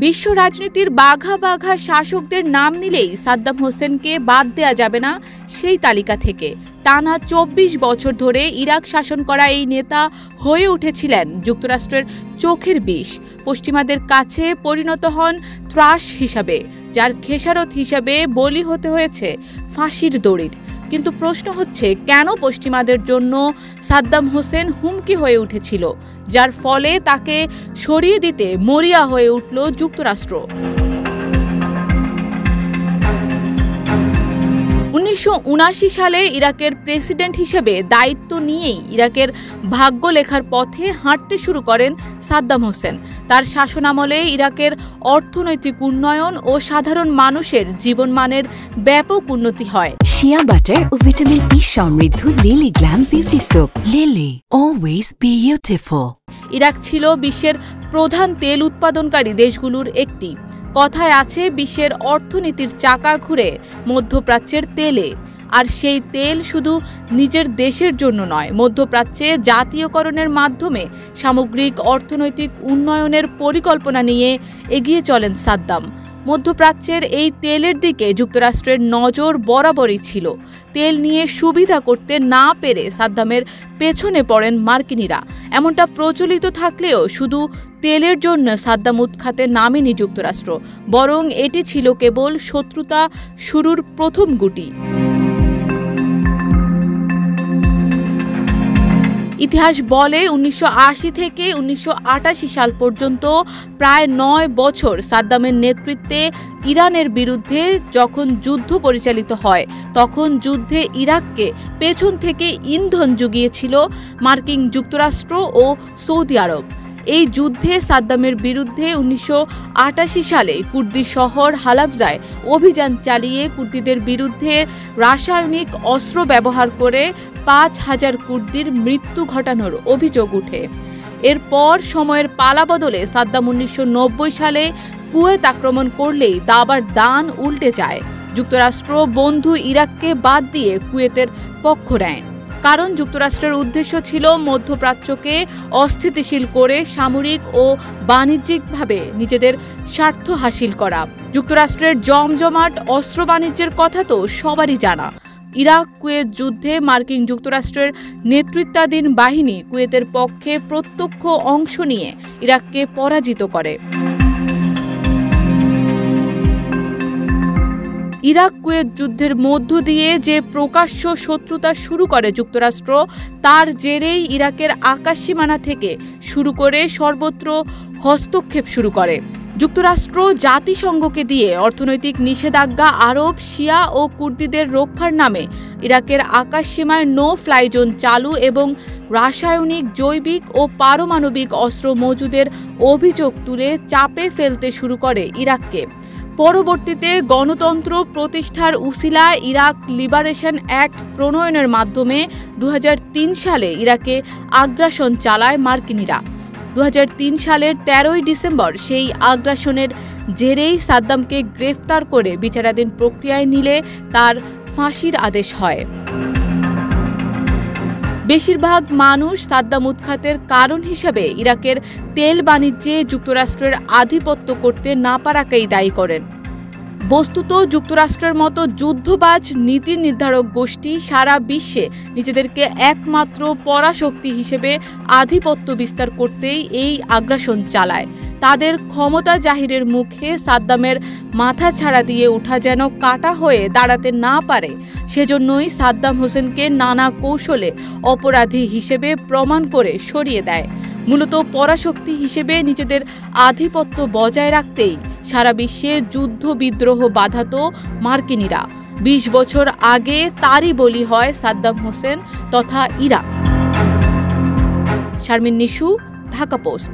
বিশ্ব রাজনীতির বাঘা বাঘা শাসকদের নাম নিলেই সাদ্দাম হোসেনকে বাদ দেয়া যাবে না সেই তালিকা থেকে। টানা ২৪ বছর ধরে ইরাক শাসন করা এই নেতা হয়ে উঠেছিলেন যুক্তরাষ্ট্রের চোখের বিষ। পশ্চিমাদের কাছে পরিণত হন ত্রাস হিসাবে, যার খেসারত হিসাবে বলি হতে হয়েছে ফাঁসির দড়ির। কিন্তু প্রশ্ন হচ্ছে, কেন পশ্চিমাদের জন্য সাদ্দাম হোসেন হুমকি হয়ে উঠেছিল, যার ফলে তাকে সরিয়ে দিতে মরিয়া হয়ে উঠল যুক্তরাষ্ট্র? ১৯৭৯ সালে ইরাকের প্রেসিডেন্ট হিসেবে দায়িত্ব নিয়েই ইরাকের ভাগ্য লেখার পথে হাঁটতে শুরু করেন সাদ্দাম হোসেন। তার শাসনামলে ইরাকের অর্থনৈতিক উন্নয়ন ও সাধারণ মানুষের জীবনমানের ব্যাপক উন্নতি হয়। শিয়া বাটার ও ভিটামিন ই সমৃদ্ধ lily glam beauty soap. Lily, always beautiful. Iraq ছিল বিশ্বের প্রধান তেল উৎপাদনকারী দেশগুলোর একটি। কথায় আছে, বিশ্বের অর্থনীতির চাকা ঘুরে মধ্যপ্রাচ্যের তেলে। আর সেই তেল শুধু নিজের দেশের জন্য নয়, মধ্যপ্রাচ্যে জাতীয়করণের মাধ্যমে সামগ্রিক অর্থনৈতিক উন্নয়নের পরিকল্পনা নিয়ে এগিয়ে চলেন সাদ্দাম। মধ্যপ্রাচ্যের এই তেলের দিকে যুক্তরাষ্ট্রের নজর বরাবরই ছিল। তেল নিয়ে সুবিধা করতে না পেরে সাদ্দামের পেছনে পড়েন মার্কিনিরা। এমনটা প্রচলিত থাকলেও শুধু তেলের জন্য সাদ্দাম উৎখাতে নামেনি যুক্তরাষ্ট্র, বরং এটি ছিল কেবল শত্রুতা শুরুর প্রথম গুটি। ইতিহাস বলে ১৯৮০ থেকে ১৯৮৮ সাল পর্যন্ত প্রায় ৯ বছর সাদ্দামের নেতৃত্বে ইরানের বিরুদ্ধে যখন যুদ্ধ পরিচালিত হয়, তখন যুদ্ধে ইরাককে পেছন থেকে ইন্ধন জুগিয়েছিল মার্কিন যুক্তরাষ্ট্র ও সৌদি আরব। এই যুদ্ধে সাদ্দামের বিরুদ্ধে ১৯৮৮ সালে কুর্দি শহর হালাবজায় অভিযান চালিয়ে কুর্দিদের বিরুদ্ধে রাসায়নিক অস্ত্র ব্যবহার করে ৫,০০০ কুর্দির মৃত্যু ঘটানোর অভিযোগ ওঠে। এরপর সময়ের পালাবদলে সাদ্দাম ১৯৯০ সালে কুয়েত আক্রমণ করলেই দাবার দান উল্টে যায়। যুক্তরাষ্ট্র বন্ধু ইরাককে বাদ দিয়ে কুয়েতের পক্ষ নেয়, কারণ যুক্তরাষ্ট্রের উদ্দেশ্য ছিল মধ্যপ্রাচ্যকে অস্থিতিশীল করে সামরিক ও বাণিজ্যিকভাবে নিজেদের স্বার্থ হাসিল করা। যুক্তরাষ্ট্রের জমজমাট অস্ত্র বাণিজ্যের কথা তো সবারই জানা। ইরাক কুয়েত যুদ্ধে মার্কিন যুক্তরাষ্ট্রের নেতৃত্বাধীন বাহিনী কুয়েতের পক্ষে প্রত্যক্ষ অংশ নিয়ে ইরাককে পরাজিত করে। ইরাক কুয়েত যুদ্ধের মধ্য দিয়ে যে প্রকাশ্য শত্রুতা শুরু করে যুক্তরাষ্ট্র, তার জেরেই ইরাকের আকাশসীমানা থেকে শুরু করে সর্বত্র হস্তক্ষেপ শুরু করে। যুক্তরাষ্ট্র জাতিসংঘকে দিয়ে অর্থনৈতিক নিষেধাজ্ঞা আরোপ, শিয়া ও কুর্দিদের রক্ষার নামে ইরাকের আকাশসীমায় নো ফ্লাই জোন চালু এবং রাসায়নিক, জৈবিক ও পারমাণবিক অস্ত্র মজুদের অভিযোগ তুলে চাপে ফেলতে শুরু করে ইরাককে। পরবর্তীতে গণতন্ত্র প্রতিষ্ঠার উসিলায় ইরাক লিবারেশন অ্যাক্ট প্রণয়নের মাধ্যমে ২০০৩ সালে ইরাকে আগ্রাসন চালায় মার্কিনিরা। ২০০৩ সালের ১৩ই ডিসেম্বর সেই আগ্রাসনের জেরেই সাদ্দামকে গ্রেফতার করে বিচারাধীন প্রক্রিয়ায় নিলে তার ফাঁসির আদেশ হয়। বেশিরভাগ মানুষ সাদ্দাম উৎখাতের কারণ হিসেবে ইরাকের তেল বাণিজ্যে যুক্তরাষ্ট্রের আধিপত্য করতে না পারাকেই দায়ী করেন। বস্তুত যুক্তরাষ্ট্রের মতো যুদ্ধবাজ নীতি নির্ধারক গোষ্ঠী সারা বিশ্বে নিজেদেরকে একমাত্র পরাশক্তি হিসেবে আধিপত্য বিস্তার করতেই এই আগ্রাসন চালায়। তাদের ক্ষমতা জাহিরের মুখে সাদ্দামের মাথা ছাড়া দিয়ে ওঠা যেন কাটা হয়ে দাঁড়াতে না পারে, সেজন্যই সাদ্দাম হোসেনকে নানা কৌশলে অপরাধী হিসেবে প্রমাণ করে সরিয়ে দেয়। মূলত পরাশক্তি হিসেবে নিজেদের আধিপত্য বজায় রাখতেই সারা বিশ্বে যুদ্ধ বিদ্রোহ বাধাত মার্কিনিরা। ২০ বছর আগে তারই বলি হয় সাদ্দাম হোসেন তথা ইরাক। শারমিন নিশু, ঢাকা পোস্ট।